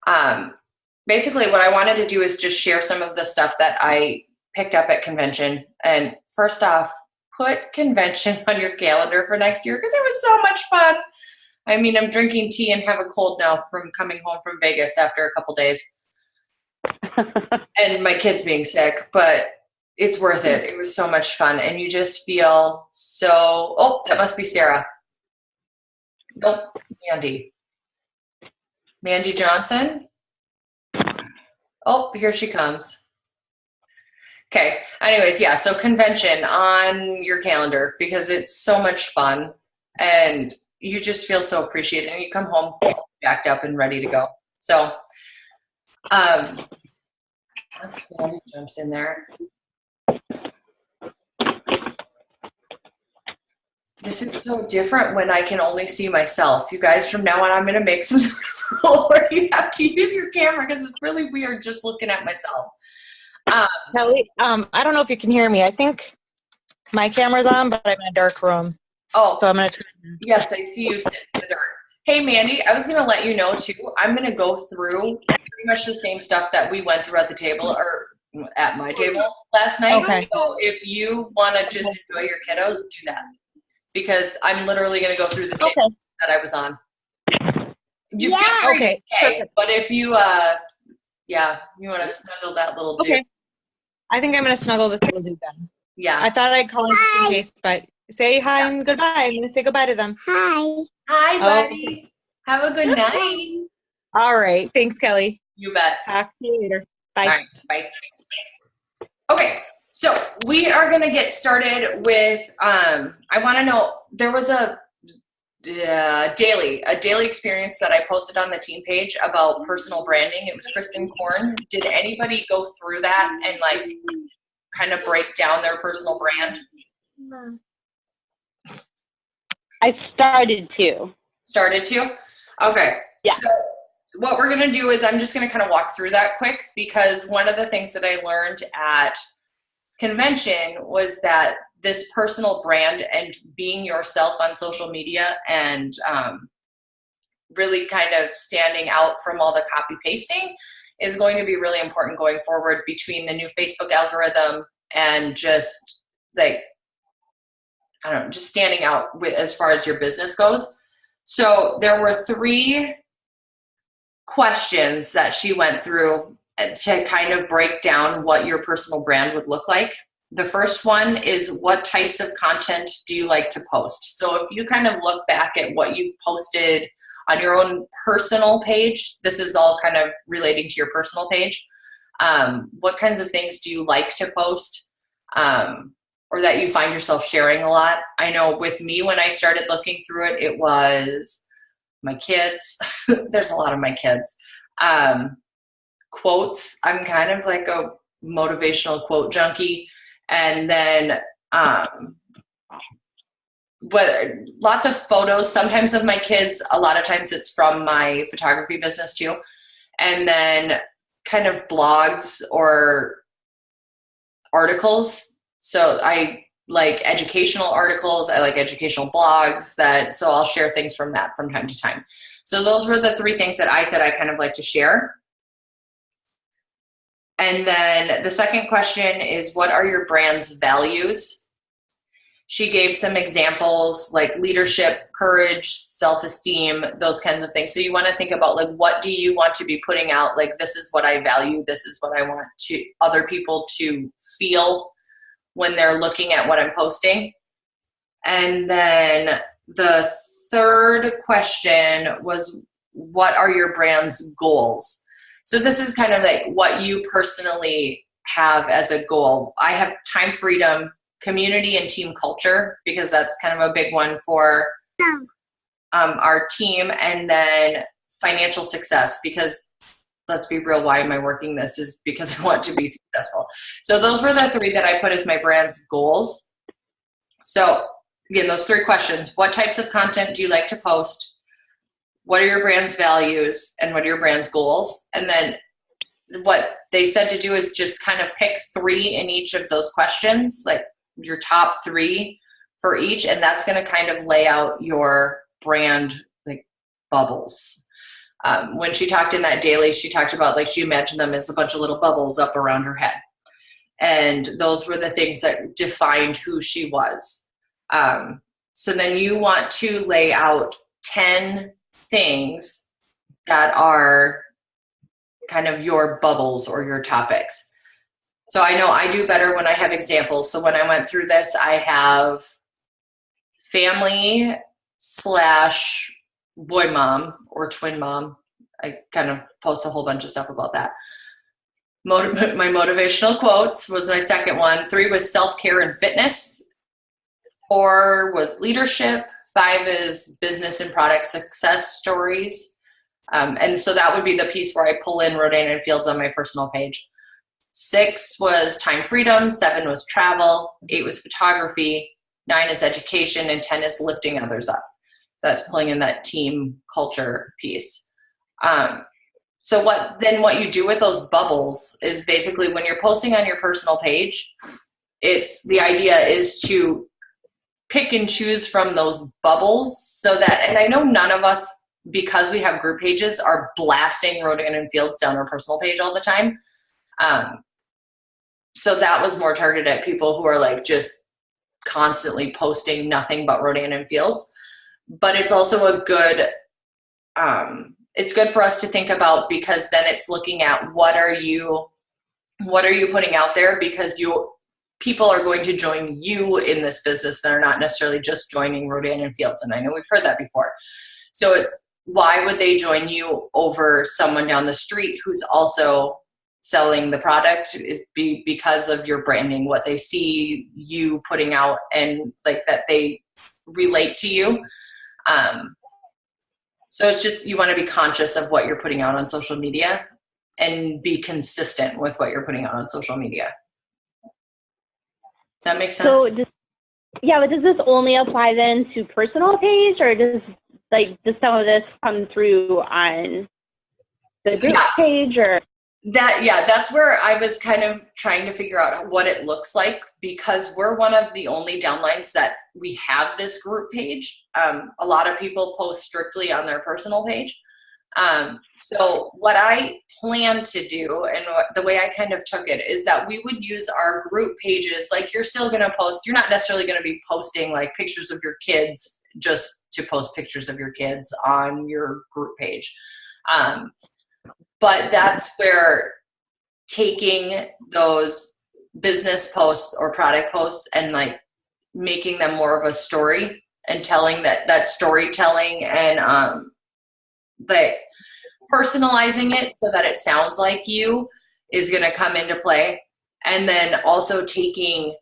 Um, Basically, what I wanted to do is just share some of the stuff that I picked up at convention. And first off, put convention on your calendar for next year because it was so much fun. I mean, I'm drinking tea and have a cold now from coming home from Vegas after a couple days and my kids being sick, but it's worth it. It was so much fun. And you just feel so, oh, that must be Sarah. Nope, Mandy. Mandy Johnson. Oh, here she comes. Okay. Anyways, yeah. So convention on your calendar because it's so much fun and you just feel so appreciated and you come home backed up and ready to go. So, Sandy jumps in there. This is so different when I can only see myself. You guys, from now on, I'm going to make some sort of rule where you have to use your camera because it's really weird just looking at myself. Kelly, I don't know if you can hear me. I think my camera's on, but I'm in a dark room. Oh, so I'm going to try. Yes, I see you sitting in the dirt. Hey, Mandy, I was going to let you know, too, I'm going to go through pretty much the same stuff that we went through at the table or at my table last night. Okay. So if you want to just enjoy your kiddos, do that. Because I'm literally going to go through the same that I was on. You feel free to stay, but if you, you want to snuggle that little dude. Okay. I think I'm going to snuggle this little dude then. Yeah. I thought I'd call him in case, but say hi and goodbye. I'm going to say goodbye to them. Hi. Hi, buddy. Have a good night. All right. Thanks, Kelly. You bet. Talk to you later. Bye. All right. Bye. Okay. So we are going to get started with, I want to know, there was a daily experience that I posted on the team page about personal branding. It was Kristen Korn. Did anybody go through that and like kind of break down their personal brand? I started to. Started to? Okay. Yeah. So what we're going to do is I'm just going to kind of walk through that quick because one of the things that I learned at convention was that this personal brand and being yourself on social media and really kind of standing out from all the copy pasting is going to be really important going forward between the new Facebook algorithm and just like, I don't know, just standing out with as far as your business goes. So there were 3 questions that she went through to kind of break down what your personal brand would look like. The first one is what types of content do you like to post? So if you kind of look back at what you've posted on your own personal page, this is all kind of relating to your personal page. What kinds of things do you like to post or that you find yourself sharing a lot? I know with me, when I started looking through it, it was my kids. There's a lot of my kids. Quotes. I'm kind of like a motivational quote junkie. And then lots of photos, sometimes of my kids. A lot of times it's from my photography business too. And then kind of blogs or articles. So I like educational articles. I like educational blogs so I'll share things from that from time to time. So those were the 3 things that I said I kind of like to share. And then the second question is, what are your brand's values? She gave some examples like leadership, courage, self-esteem, those kinds of things. So you want to think about like, what do you want to be putting out? Like, this is what I value. This is what I want other people to feel when they're looking at what I'm posting. And then the third question was, what are your brand's goals? So this is kind of like what you personally have as a goal. I have time freedom, community, and team culture because that's kind of a big one for our team. And then financial success because let's be real, why am I working this is because I want to be successful. So those were the 3 that I put as my brand's goals. So again, those 3 questions. What types of content do you like to post? What are your brand's values and what are your brand's goals? And then what they said to do is just kind of pick 3 in each of those questions, like your top 3 for each. And that's going to kind of lay out your brand like bubbles. When she talked in that daily, she talked about like she imagined them as a bunch of little bubbles up around her head. And those were the things that defined who she was. So then you want to lay out 10 things that are kind of your bubbles or your topics. So I know I do better when I have examples. So when I went through this, I have family / boy mom or twin mom. I kind of post a whole bunch of stuff about that. My motivational quotes was my second one. 3 was self-care and fitness. 4 was leadership. 5 is business and product success stories. And so that would be the piece where I pull in Rodan and Fields on my personal page. 6 was time freedom. 7 was travel. 8 was photography. 9 is education. And 10 is lifting others up. So that's pulling in that team culture piece. So what you do with those bubbles is basically when you're posting on your personal page, the idea is to pick and choose from those bubbles so that, and I know none of us, because we have group pages, are blasting Rodan and Fields down our personal page all the time. So that was more targeted at people who are like just constantly posting nothing but Rodan and Fields. But it's also a good, it's good for us to think about, because then it's looking at what are you putting out there, because people are going to join you in this business. They're not necessarily just joining Rodan and Fields. And I know we've heard that before. So it's, why would they join you over someone down the street who's also selling the product? Is because of your branding, what they see you putting out, and like that they relate to you. So it's just, you want to be conscious of what you're putting out on social media and be consistent with what you're putting out on social media. Does that make sense? So but does this only apply then to personal page, or does some of this come through on the group page, or? That's where I was kind of trying to figure out what it looks like, because we're one of the only downlines that we have this group page. A lot of people post strictly on their personal page. So what I plan to do, and the way I kind of took it, is that we would use our group pages. Like, you're still going to post, you're not necessarily going to be posting like pictures of your kids just to post pictures of your kids on your group page. But that's where taking those business posts or product posts and like making them more of a story, and telling that storytelling, and but personalizing it so that it sounds like you is going to come into play. And then also taking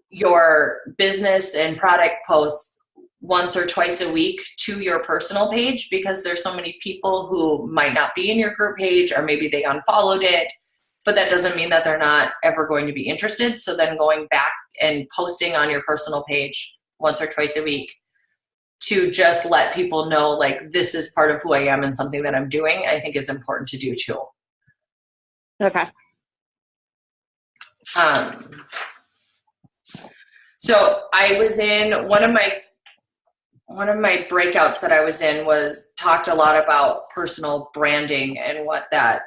your business and product posts once or twice a week to your personal page, because there's so many people who might not be in your group page, or maybe they unfollowed it, but that doesn't mean that they're not ever going to be interested. So then going back and posting on your personal page once or twice a week to just let people know, like, this is part of who I am and something that I'm doing, I think is important to do too. Okay. So I was in one of my breakouts that I was in talked a lot about personal branding and what that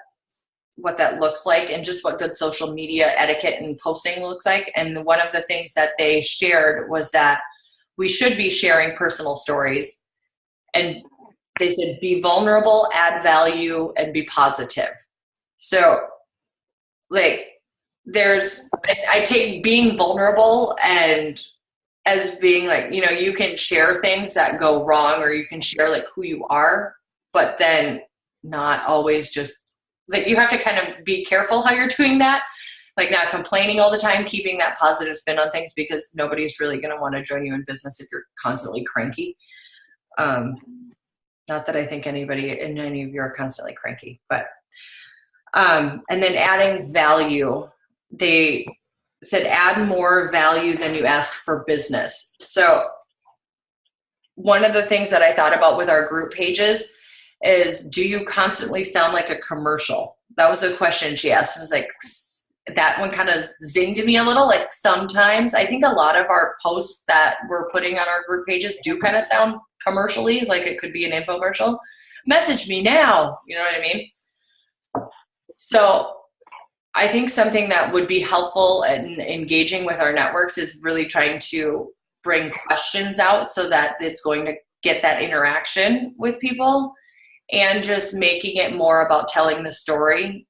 looks like, and just what good social media etiquette and posting looks like. And one of the things that they shared was that we should be sharing personal stories. And they said, be vulnerable, add value, and be positive. So like, I take being vulnerable and as being like, you can share things that go wrong, or you can share like who you are, but then not always just like, you have to kind of be careful how you're doing that. Like, not complaining all the time, keeping that positive spin on things, because nobody's really going to want to join you in business if you're constantly cranky. Not that I think anybody and any of you are constantly cranky, but, and then adding value. They said, add more value than you ask for business. So one of the things that I thought about with our group pages is, do you constantly sound like a commercial? That was a question she asked. I was like, that one kind of zinged me a little. Like, sometimes I think a lot of our posts that we're putting on our group pages do kind of sound commercially, like it could be an infomercial, message me now. You know what I mean? So I think something that would be helpful in engaging with our networks is really trying to bring questions out so that it's going to get that interaction with people, and just making it more about telling the story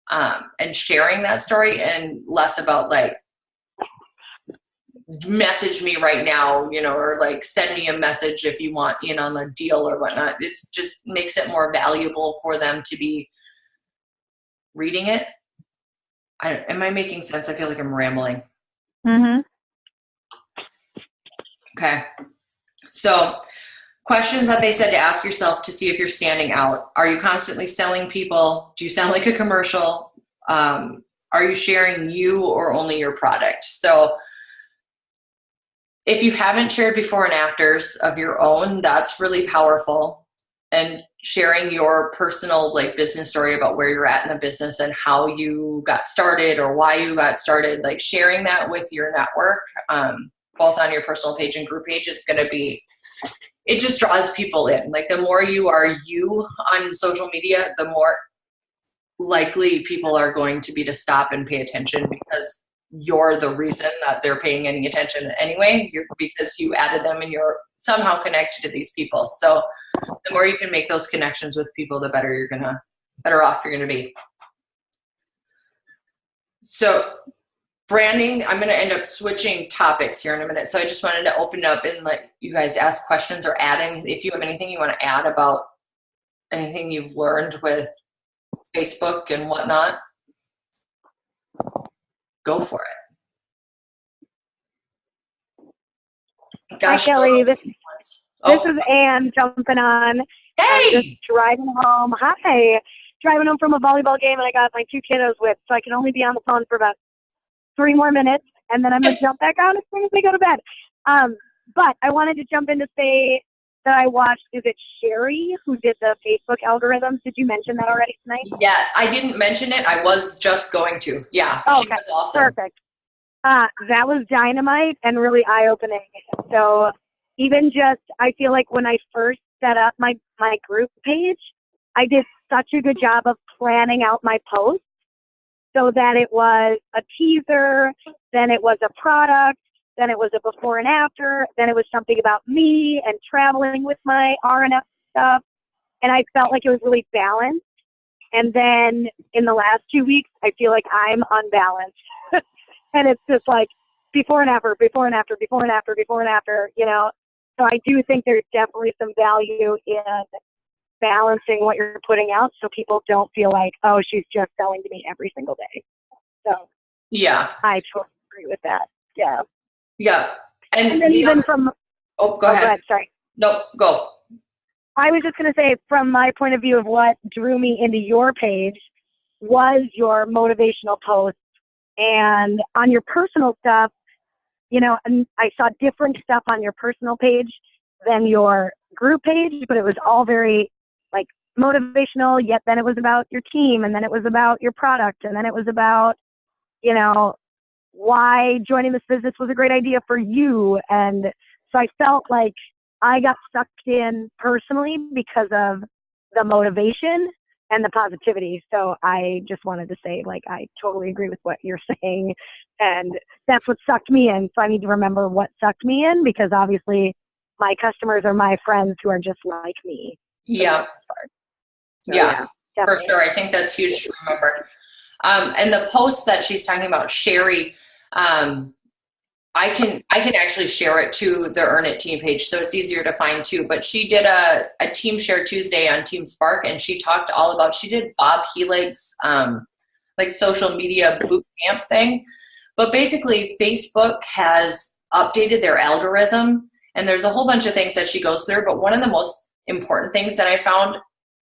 and sharing that story, and less about like, message me right now, you know, or like send me a message if you want in on a deal or whatnot. It just makes it more valuable for them to be reading it. Am I making sense? I feel like I'm rambling. Mm-hmm. Okay. So questions that they said to ask yourself to see if you're standing out. Are you constantly selling people? Do you sound like a commercial? Are you sharing you or only your product? So if you haven't shared before and afters of your own, that's really powerful. And sharing your personal like business story about where you're at in the business and how you got started or why you got started, like sharing that with your network, both on your personal page and group page, it just draws people in. Like the more you are you on social media, the more likely people are going to be to stop and pay attention, because you're the reason that they're paying any attention anyway, because you added them and you're somehow connected to these people. So the more you can make those connections with people, the better off you're gonna be. So branding, I'm gonna end up switching topics here in a minute. So I just wanted to open up and let you guys ask questions or add anything. If you have anything you want to add about anything you've learned with Facebook and whatnot, go for it. Gosh, Hi, Kelly. This is Ann jumping on. Hey! I'm just driving home. Hi. Driving home from a volleyball game, and I got my 2 kiddos with, so I can only be on the phone for about 3 more minutes, and then I'm going to jump back on as soon as they go to bed. But I wanted to jump in to say that I watched, is it Sherry, who did the Facebook algorithms? Did you mention that already tonight? Yeah, I didn't mention it. I was just going to. Yeah, okay. She was awesome. Perfect. That was dynamite and really eye-opening. So even just, I feel like when I first set up my group page, I did such a good job of planning out my posts so that it was a teaser, then it was a product, then it was a before and after, then it was something about me and traveling with my R&F stuff. And I felt like it was really balanced. And then in the last 2 weeks, I feel like I'm unbalanced. And it's just like before and after, before and after, before and after, before and after, you know. So I do think there's definitely some value in balancing what you're putting out so people don't feel like, oh, she's just selling to me every single day. So yeah, I totally agree with that. Yeah. Yeah. And then even from... Oh, go ahead. Sorry. No, go. I was just going to say, from my point of view of what drew me into your page was your motivational posts. And on your personal stuff, you know, and I saw different stuff on your personal page than your group page, but it was all very like motivational, yet then it was about your team, and then it was about your product, and then it was about, you know, why joining this business was a great idea for you. And so I felt like I got sucked in personally because of the motivation and the positivity. So I just wanted to say, like, I totally agree with what you're saying. And that's what sucked me in. So I need to remember what sucked me in, because obviously my customers are my friends who are just like me. Yeah. So, yeah, for definitely. sure. I think that's huge to remember. And the post that she's talking about, Sherry, I can actually share it to the Earn It team page, so it's easier to find too. But she did a Team Share Tuesday on Team Spark, and she talked all about, she did Bob Helig's like social media boot camp thing. But basically, Facebook has updated their algorithm, and there's a whole bunch of things that she goes through. But one of the most important things that I found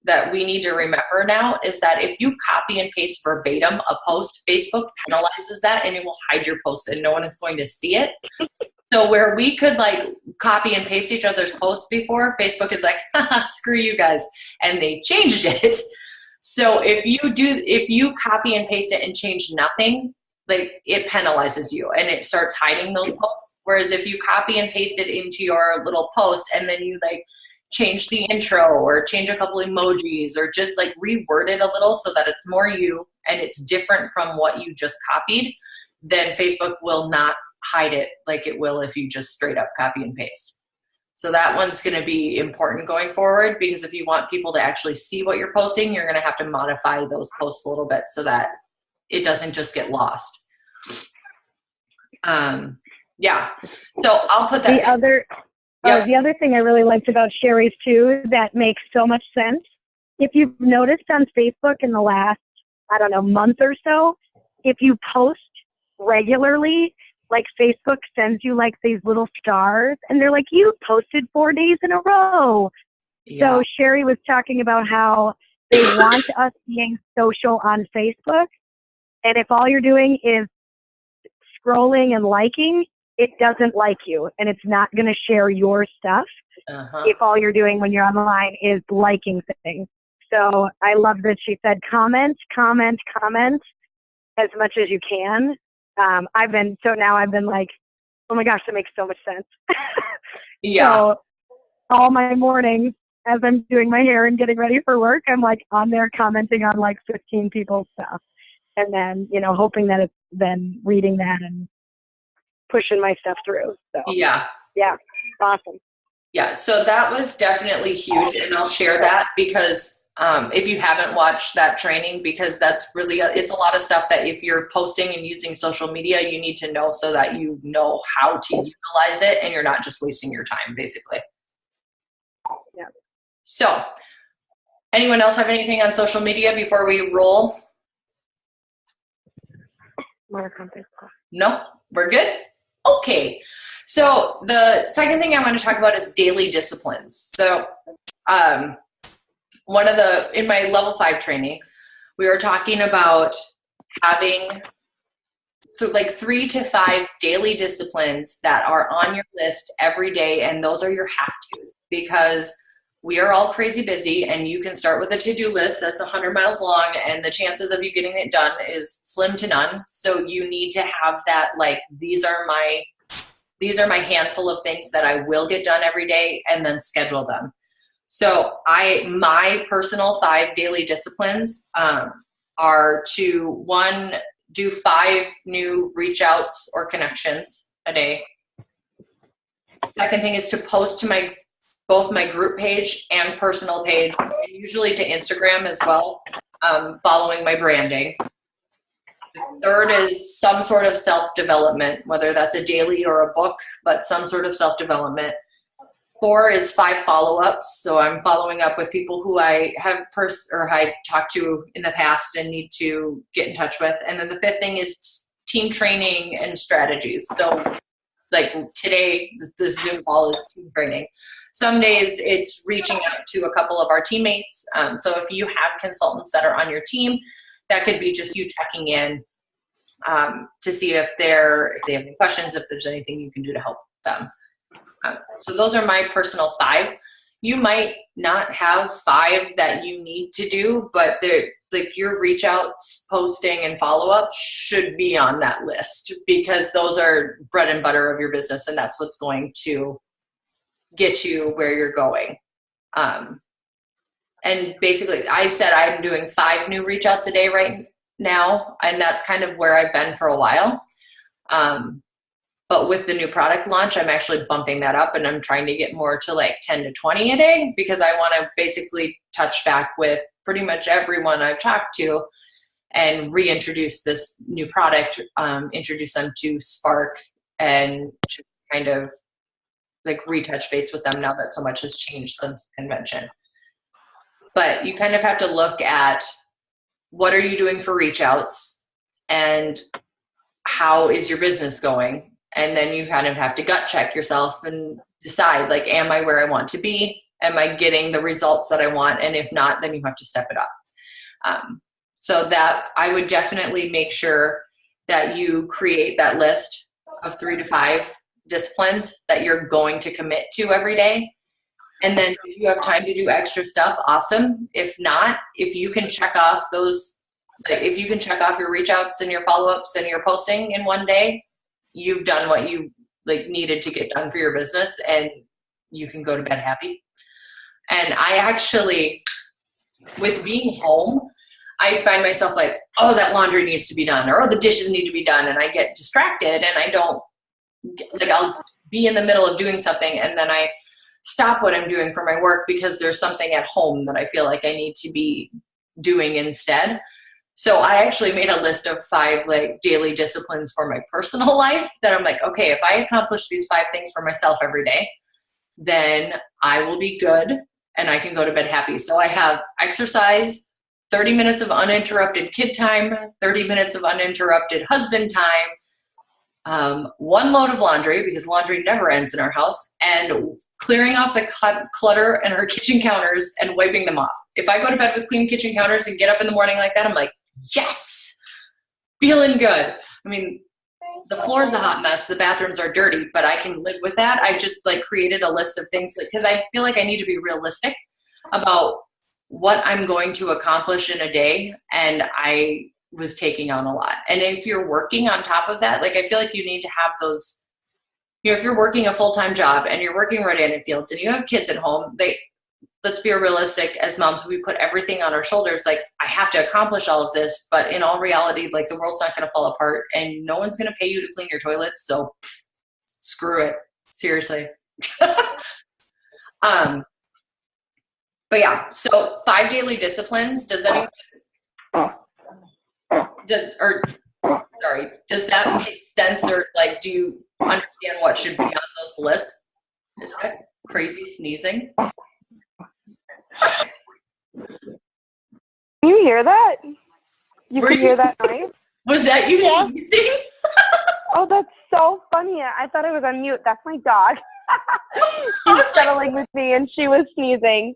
that we need to remember now is that if you copy and paste verbatim a post, Facebook penalizes that, and it will hide your post and no one is going to see it. So where we could like copy and paste each other's posts before, Facebook is like, haha, screw you guys. And they changed it. So if you copy and paste it and change nothing, like it penalizes you and it starts hiding those posts. Whereas if you copy and paste it into your little post and then you like change the intro or change a couple emojis or just like reword it a little so that it's more you and it's different from what you just copied, then Facebook will not hide it like it will if you just straight up copy and paste. So that one's going to be important going forward, because if you want people to actually see what you're posting, you're going to have to modify those posts a little bit so that it doesn't just get lost. Yeah. So I'll put that. The other thing I really liked about Sherry's too, that makes so much sense. If you've noticed on Facebook in the last, I don't know, month or so, if you post regularly, like Facebook sends you like these little stars and they're like, you posted 4 days in a row. Yeah. So Sherry was talking about how they want us being social on Facebook. And if all you're doing is scrolling and liking, it doesn't like you and it's not going to share your stuff. If all you're doing when you're online is liking things. So I love that she said comment as much as you can. I've been like, oh my gosh, that makes so much sense. Yeah. So all my mornings as I'm doing my hair and getting ready for work, I'm like on there commenting on like 15 people's stuff. And then, you know, hoping that it's then reading that and pushing my stuff through. So yeah, awesome. Yeah, so that was definitely huge, and I'll share that because if you haven't watched that training, because that's really it's a lot of stuff that if you're posting and using social media, you need to know so that you know how to utilize it and you're not just wasting your time, basically. Yeah. So, anyone else have anything on social media before we roll? No, we're good. Okay, so the second thing I want to talk about is daily disciplines. So in my level 5 training, we were talking about having like 3 to 5 daily disciplines that are on your list every day, and those are your have-tos, because we are all crazy busy, and you can start with a to-do list that's 100 miles long, and the chances of you getting it done is slim to none. So you need to have that, like, these are my handful of things that I will get done every day, and then schedule them. So my personal 5 daily disciplines are to, 1, do 5 new reach outs or connections a day. Second thing is to post to both my group page and personal page, and usually to Instagram as well, following my branding. The third is some sort of self-development, whether that's a daily or a book, but some sort of self-development. 4 is 5 follow-ups. So I'm following up with people who I have I've talked to in the past and need to get in touch with. And then the 5th thing is team training and strategies. So like today, the Zoom call is team training. Some days it's reaching out to a couple of our teammates. So if you have consultants that are on your team, that could be just you checking in to see if they have any questions, if there's anything you can do to help them. So those are my personal 5. You might not have 5 that you need to do, but like your reach outs, posting, and follow-up should be on that list, because those are bread and butter of your business, and that's what's going to get you where you're going. And basically, I said I'm doing 5 new reach outs a day right now, and that's kind of where I've been for a while. But with the new product launch, I'm actually bumping that up, and I'm trying to get more to like 10 to 20 a day, because I want to basically touch back with pretty much everyone I've talked to and reintroduce this new product, introduce them to Spark, and just kind of like retouch base with them now that so much has changed since convention. But you kind of have to look at what are you doing for reach outs and how is your business going? And then you kind of have to gut check yourself and decide, like, am I where I want to be? Am I getting the results that I want? And if not, then you have to step it up. So that I would definitely make sure that you create that list of 3 to 5 disciplines that you're going to commit to every day. And then if you have time to do extra stuff, awesome. If not, if you can check off your reach outs and your follow-ups and your posting in one day, you've done what you like needed to get done for your business, and you can go to bed happy. And I actually, with being home, I find myself like, oh, that laundry needs to be done, or oh, the dishes need to be done. And I get distracted and I don't, like, I'll be in the middle of doing something and then I stop what I'm doing for my work because there's something at home that I feel like I need to be doing instead. So I actually made a list of 5 like daily disciplines for my personal life that I'm like, okay, if I accomplish these 5 things for myself every day, then I will be good and I can go to bed happy. So I have exercise, 30 minutes of uninterrupted kid time, 30 minutes of uninterrupted husband time, 1 load of laundry because laundry never ends in our house, and clearing off the clutter in our kitchen counters and wiping them off. If I go to bed with clean kitchen counters and get up in the morning like that, I'm like, yes, feeling good. I mean, the floor is a hot mess. The bathrooms are dirty, but I can live with that. I just like created a list of things because I feel like I need to be realistic about what I'm going to accomplish in a day. And I was taking on a lot. And if you're working on top of that, like I feel like you need to have those, you know, if you're working a full-time job and you're working right in fields and you have kids at home, let's be realistic as moms, we put everything on our shoulders. Like, I have to accomplish all of this, but in all reality, like the world's not going to fall apart and no one's going to pay you to clean your toilets. So screw it. Seriously. But yeah, so 5 daily disciplines. Does anyone, does that make sense? Or like, do you understand what should be on those lists? Is that crazy sneezing? Can you hear that? You can hear that noise? Was that you sneezing? Oh, that's so funny. I thought I was on mute. That's my dog. She's settling with me, and she was sneezing.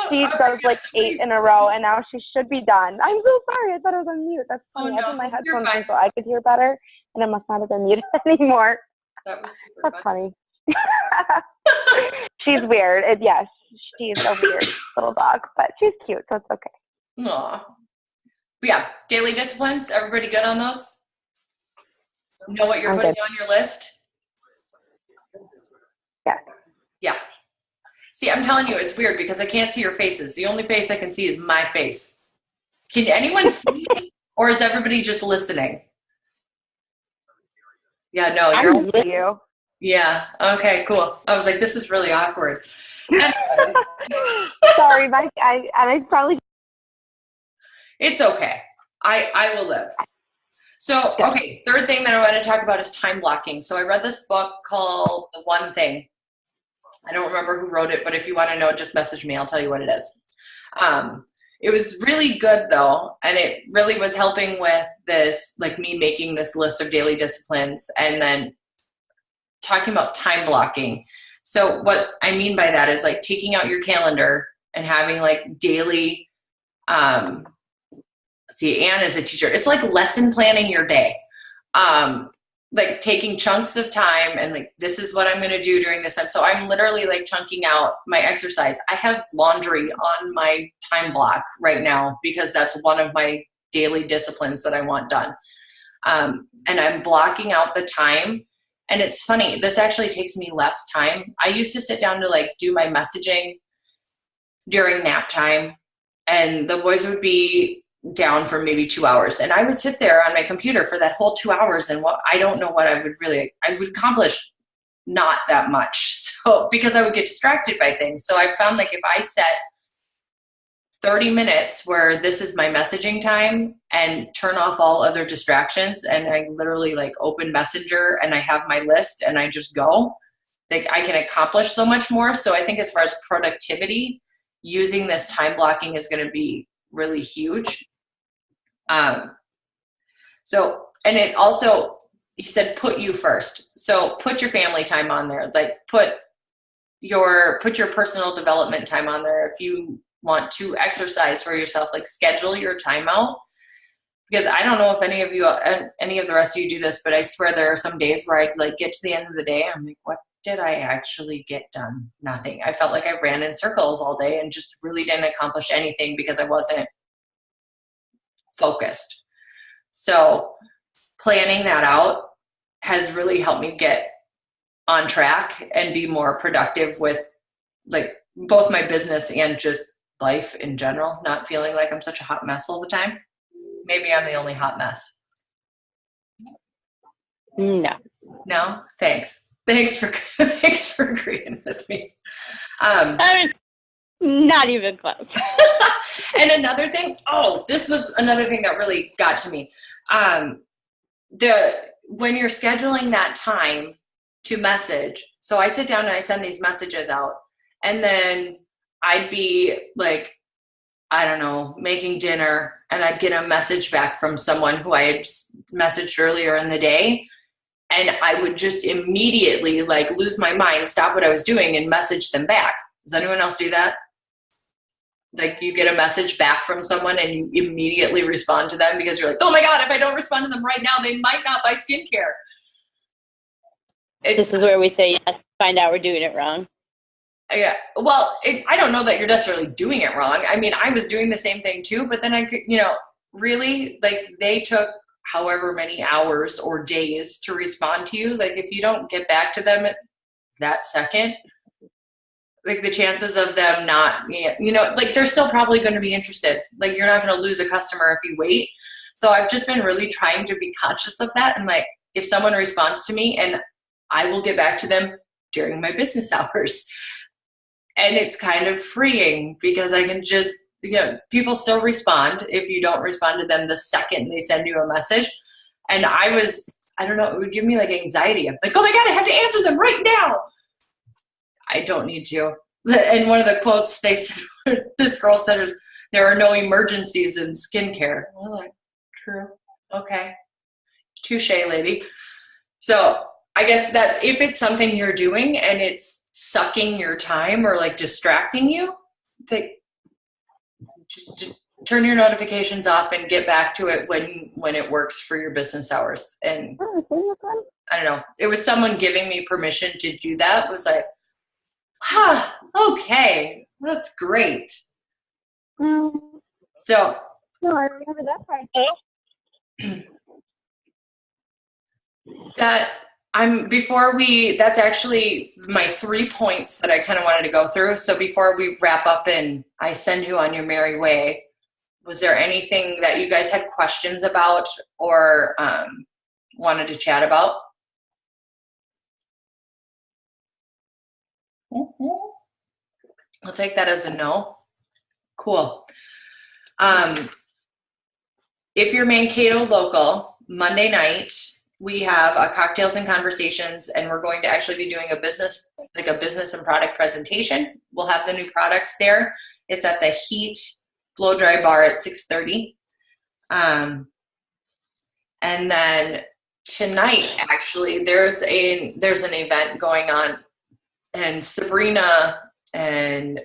She does like 8 in a row, and now she should be done. I'm so sorry. I thought I was on mute. That's funny. Oh, no, I put my headphones on so I could hear better, and it must not have been muted anymore. That was super That's funny. She's weird. Yes, she's a weird little dog, but she's cute, so it's okay. Aw. But yeah, daily disciplines. Everybody good on those? Know what you're putting on your list? Yeah. Yeah. See, I'm telling you, it's weird because I can't see your faces. The only face I can see is my face. Can anyone see me? Or is everybody just listening? Yeah, no, you're I'm with you. Yeah. Okay, cool. I was like, this is really awkward. Anyways. Sorry, I probably. It's okay. I will live. So, okay, 3rd thing that I want to talk about is time blocking. So I read this book called The One Thing. I don't remember who wrote it, but if you want to know, just message me. I'll tell you what it is. It was really good though, and it really was helping with this, like me making this list of daily disciplines and then talking about time blocking. So what I mean by that is like taking out your calendar and having like daily, see, Anne is a teacher. It's like lesson planning your day. Like taking chunks of time and like, this is what I'm going to do during this time. So I'm literally like chunking out my exercise. I have laundry on my time block right now because that's one of my daily disciplines that I want done. And I'm blocking out the time. And it's funny, this actually takes me less time. I used to sit down to like do my messaging during nap time, and the boys would be down for maybe 2 hours. And I would sit there on my computer for that whole 2 hours. And I don't know what I would accomplish not that much. So, because I would get distracted by things. So I found like if I set 30 minutes where this is my messaging time and turn off all other distractions, and I literally like open Messenger and I have my list and I just go, like I can accomplish so much more. So I think as far as productivity, using this time blocking is going to be really huge. So, and it also, he said, put you first. So put your family time on there, like put your personal development time on there. If you want to exercise for yourself, like schedule your time out, because I don't know if any of the rest of you do this, but I swear there are some days where I'd like get to the end of the day. I'm like, what did I actually get done? Nothing. I felt like I ran in circles all day and just really didn't accomplish anything because I wasn't focused. So planning that out has really helped me get on track and be more productive with like both my business and just life in general, not feeling like I'm such a hot mess all the time. Maybe I'm the only hot mess. No? Thanks. Thanks for agreeing with me. Not even close. And another thing, this was another thing that really got to me. When you're scheduling that time to message, so I sit down and I send these messages out, and then I'd be like, I don't know, making dinner, and I'd get a message back from someone who I had messaged earlier in the day, and I would just immediately like lose my mind, stop what I was doing, and message them back. Does anyone else do that? Like you get a message back from someone and you immediately respond to them because you're like, oh my God, if I don't respond to them right now, they might not buy skincare. This is where we say yes, find out we're doing it wrong. Yeah. Well, I don't know that you're necessarily doing it wrong. I mean, I was doing the same thing too, but then I could, really, like they took however many hours or days to respond to you. Like if you don't get back to them at that second, like the chances of them not, like they're still probably going to be interested. Like you're not going to lose a customer if you wait. So I've just been really trying to be conscious of that. And like, if someone responds to me, and I will get back to them during my business hours. And it's kind of freeing because I can just, people still respond if you don't respond to them the second they send you a message. And I don't know, it would give me like anxiety. I'm like, oh my God, I have to answer them right now. I don't need to. And one of the quotes they said, this girl said, was, there are no emergencies in skincare. Well, like, true. Okay. Touche, lady. So I guess that's if it's something you're doing and it's sucking your time or like distracting you, just turn your notifications off and get back to it when it works for your business hours. And I don't know, it was someone giving me permission to do that. It was like, okay, that's great. So no, I remember that part. That's actually my 3 points that I kind of wanted to go through. So before we wrap up and I send you on your merry way, was there anything that you guys had questions about or wanted to chat about? I'll take that as a no. Cool. If you're Mankato local, Monday night, we have a cocktails and conversations, and we're going to actually be doing a business and product presentation. We'll have the new products there. It's at the Heat Blow Dry Bar at 6:30. And then tonight, actually, there's an event going on, and Sabrina and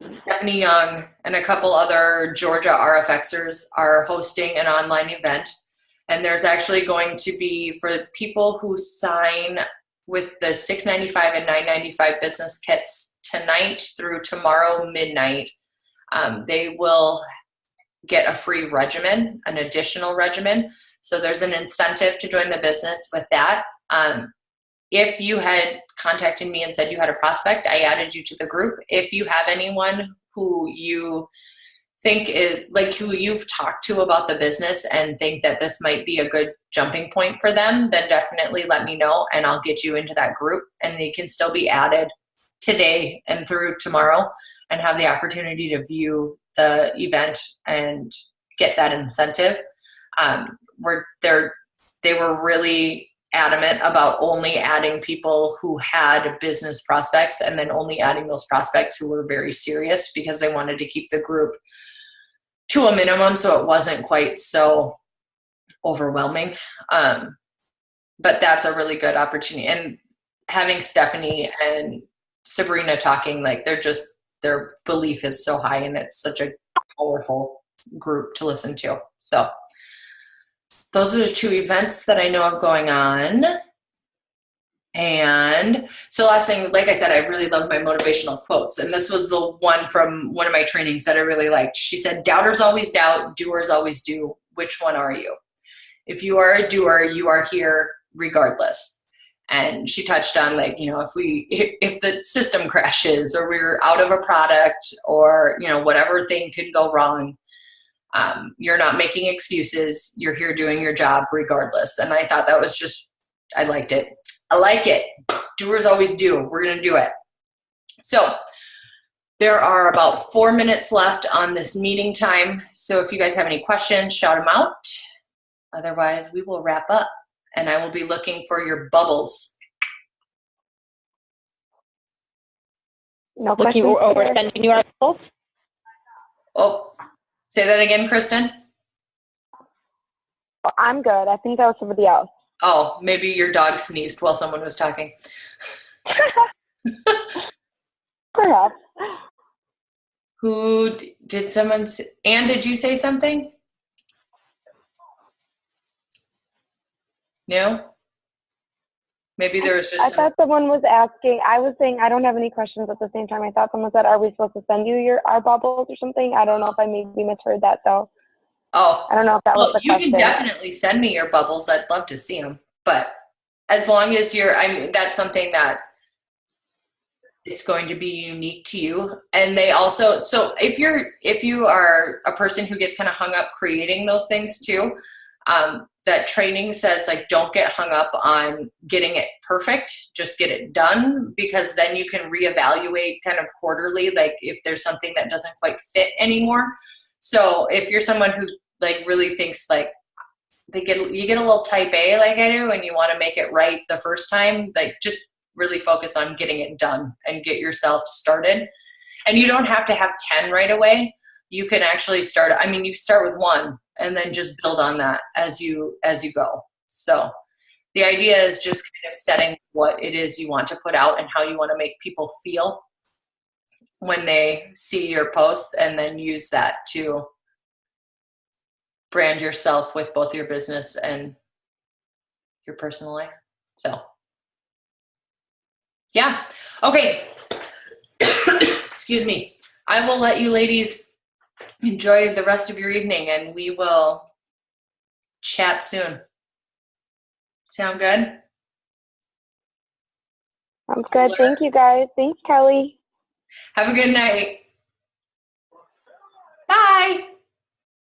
Stephanie Young and a couple other Georgia RFXers are hosting an online event. And there's actually going to be, for people who sign with the $6.95 and $9.95 business kits tonight through tomorrow midnight, they will get a free regimen, an additional regimen. So there's an incentive to join the business with that. If you had contacted me and said you had a prospect, I added you to the group. If you have anyone who you think is like who you've talked to about the business and think that this might be a good jumping point for them, then definitely let me know and I'll get you into that group, and they can still be added today and through tomorrow and have the opportunity to view the event and get that incentive. They were really adamant about only adding people who had business prospects and then only adding those prospects who were very serious because they wanted to keep the group to a minimum so it wasn't quite so overwhelming. But that's a really good opportunity. And having Stephanie and Sabrina talking, like their belief is so high and it's such a powerful group to listen to. So those are the 2 events that I know of going on. And so last thing, like I said, I really love my motivational quotes. And this was the one from one of my trainings that I really liked. She said, doubters always doubt, doers always do. Which one are you? If you are a doer, you are here regardless. And she touched on, like, you know, if the system crashes or we're out of a product or, you know, whatever thing could go wrong, you're not making excuses. You're here doing your job regardless. And I thought that was just, I liked it. I like it. Doers always do. We're going to do it. So there are about 4 minutes left on this meeting time. So if you guys have any questions, shout them out. Otherwise, we will wrap up. And I will be looking for your bubbles. No Looking questions. over here. sending you our polls. Oh, say that again, Kristen. Oh, I'm good. I think that was somebody else. Oh, maybe your dog sneezed while someone was talking. Perhaps. Who did someone say? Anne, did you say something? No? Maybe there was just I thought someone was asking. I was saying I don't have any questions at the same time. I thought someone said, "Are we supposed to send you our bubbles or something?" I don't know if I maybe misheard that though. Oh, I don't know if that was well, the you question. can definitely send me your bubbles. I'd love to see them. But as long as that's something that it's going to be unique to you. And they also, so if you are a person who gets kind of hung up creating those things too, that training says, like, don't get hung up on getting it perfect, just get it done, because then you can reevaluate kind of quarterly, like if there's something that doesn't quite fit anymore. So if you're someone who like really thinks like you get a little type A like I do, and you want to make it right the first time, like just really focus on getting it done and get yourself started. And you don't have to have 10 right away. You can actually start, I mean, you start with 1 and then just build on that as you go. So the idea is just kind of setting what it is you want to put out and how you want to make people feel when they see your posts, and then use that to brand yourself with both your business and your personal life. So yeah. Okay. Excuse me. I will let you ladies enjoy the rest of your evening, and we will chat soon. Sound good? Sounds good. Thank you, guys. Thanks, Kelly. Have a good night. Bye.